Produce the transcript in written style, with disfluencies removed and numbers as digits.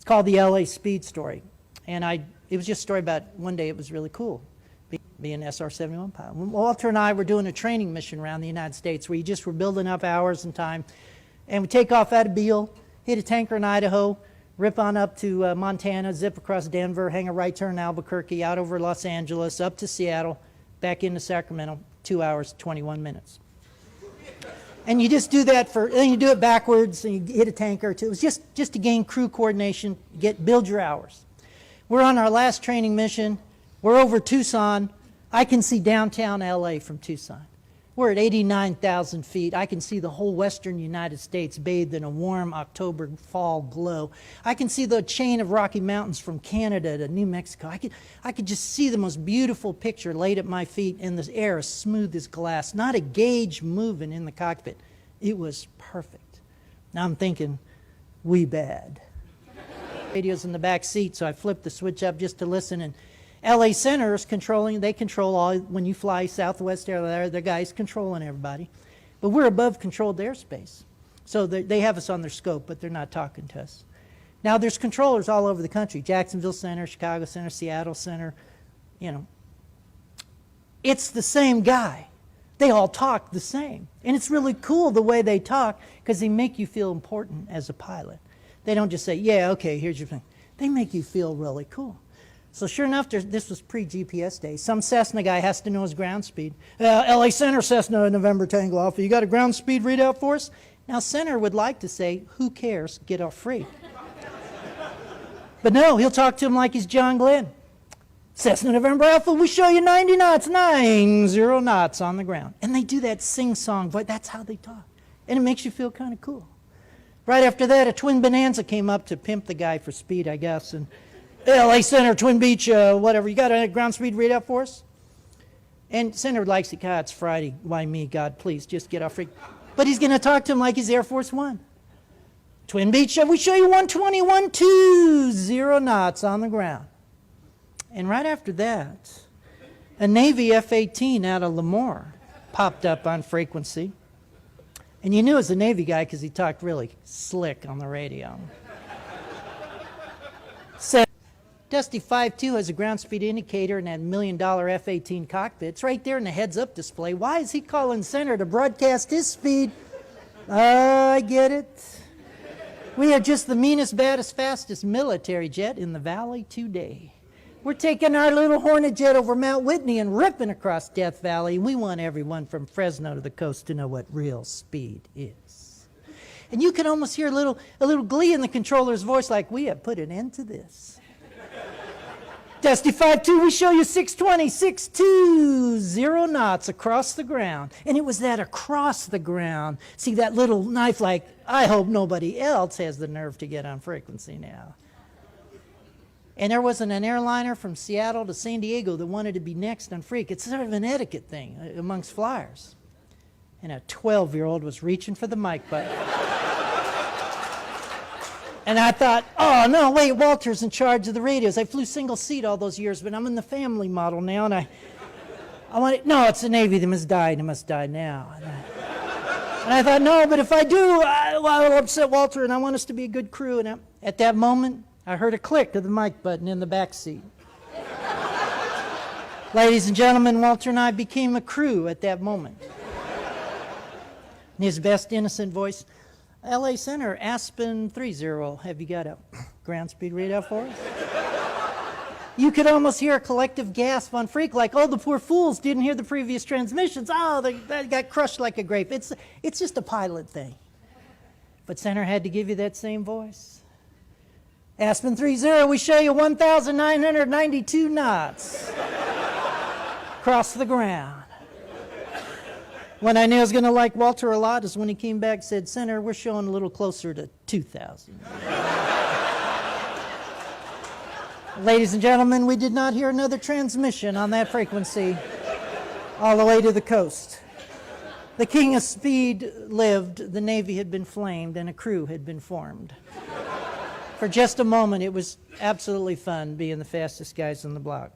called the LA Speed Story. And it was just a story about one day it was really cool being an SR-71 pilot. Walter and I were doing a training mission around the United States where you just were building up hours and time. And we take off out of Beale, hit a tanker in Idaho, rip on up to Montana, zip across Denver, hang a right turn in Albuquerque, out over Los Angeles, up to Seattle, back into Sacramento, 2 hours, 21 minutes. And you just do that then you do it backwards, and you hit a tanker or two. It was just to gain crew coordination, build your hours. We're on our last training mission. We're over Tucson. I can see downtown LA from Tucson. We're at 89,000 feet. I can see the whole western United States bathed in a warm October fall glow. I can see the chain of Rocky Mountains from Canada to New Mexico. I could just see the most beautiful picture laid at my feet, and the air as smooth as glass. Not a gauge moving in the cockpit. It was perfect. Now I'm thinking, we bad. Radio's in the back seat, so I flipped the switch up just to listen, and LA Center is controlling. They control all, when you fly Southwest Air, the guys controlling everybody. But we're above controlled airspace. So they have us on their scope, but they're not talking to us. Now there's controllers all over the country. Jacksonville Center, Chicago Center, Seattle Center, you know. It's the same guy. They all talk the same. And it's really cool the way they talk because they make you feel important as a pilot. They don't just say, yeah, okay, here's your thing. They make you feel really cool. So sure enough, this was pre-GPS days. Some Cessna guy has to know his ground speed. LA Center, Cessna, November Tango Alpha. You got a ground speed readout for us? Now Center would like to say, who cares, get off free. But no, he'll talk to him like he's John Glenn. Cessna, November Alpha, we show you 90 knots, 90 knots on the ground. And they do that sing-song voice. That's how they talk. And it makes you feel kind of cool. Right after that, a twin Bonanza came up to pimp the guy for speed, I guess. And LA Center, Twin Beach, whatever. You got a ground speed readout for us? And Center likes it. God, it's Friday. Why me? God, please, just get off free. But he's going to talk to him like he's Air Force One. Twin Beach, we show you 121, 20 knots on the ground. And right after that, a Navy F-18 out of Lemoore popped up on frequency. And you knew it was a Navy guy because he talked really slick on the radio. Said, Dusty 5-2 has a ground speed indicator in that $1 million F-18 cockpit. It's right there in the heads-up display. Why is he calling Center to broadcast his speed? I get it. We have just the meanest, baddest, fastest military jet in the valley today. We're taking our little Hornet jet over Mount Whitney and ripping across Death Valley. We want everyone from Fresno to the coast to know what real speed is. And you can almost hear a little glee in the controller's voice like, we have put an end to this. Dusty 5-2, we show you 620, 620 knots across the ground. And it was that across the ground. See that little knife like, I hope nobody else has the nerve to get on frequency now. And there wasn't an airliner from Seattle to San Diego that wanted to be next on Freak. It's sort of an etiquette thing amongst flyers. And a 12-year-old was reaching for the mic button. And I thought, oh, no, wait, Walter's in charge of the radios. I flew single seat all those years, but I'm in the family model now, and I wanted, no, it's the Navy. They must die. They must die now. And I thought, no, but if I do, I'll upset Walter, and I want us to be a good crew. And at that moment, I heard a click of the mic button in the back seat. Ladies and gentlemen, Walter and I became a crew at that moment. In his best innocent voice, LA Center, Aspen 30, have you got a ground speed readout for us? You could almost hear a collective gasp on Freak like, oh, the poor fools didn't hear the previous transmissions. Oh, they got crushed like a grape. It's just a pilot thing. But Center had to give you that same voice. Aspen 30, we show you 1,992 knots across the ground. When I knew I was going to like Walter a lot is when he came back and said, Center, we're showing a little closer to 2,000. Ladies and gentlemen, we did not hear another transmission on that frequency all the way to the coast. The king of speed lived, the Navy had been flamed, and a crew had been formed. For just a moment, it was absolutely fun being the fastest guys on the block.